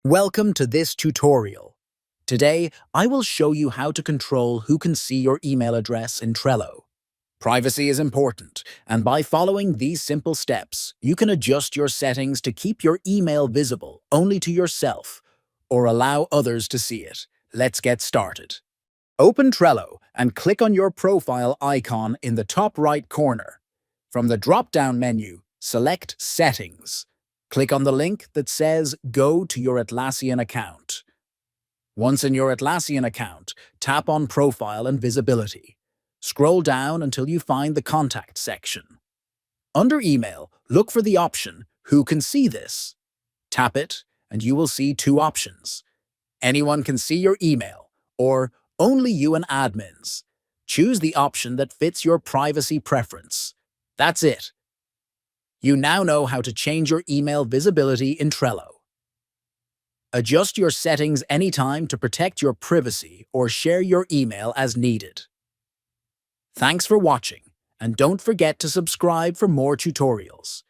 Welcome to this tutorial. Today, I will show you how to control who can see your email address in Trello. Privacy is important, and by following these simple steps, you can adjust your settings to keep your email visible only to yourself or allow others to see it. Let's get started. Open Trello and click on your profile icon in the top right corner. From the drop-down menu, select Settings. Click on the link that says Go to your Atlassian account. Once in your Atlassian account, tap on Profile and Visibility. Scroll down until you find the Contact section. Under Email, look for the option Who can see this? Tap it, and you will see two options. Anyone can see your email, or Only you and admins. Choose the option that fits your privacy preference. That's it. You now know how to change your email visibility in Trello. Adjust your settings anytime to protect your privacy or share your email as needed. Thanks for watching, and don't forget to subscribe for more tutorials.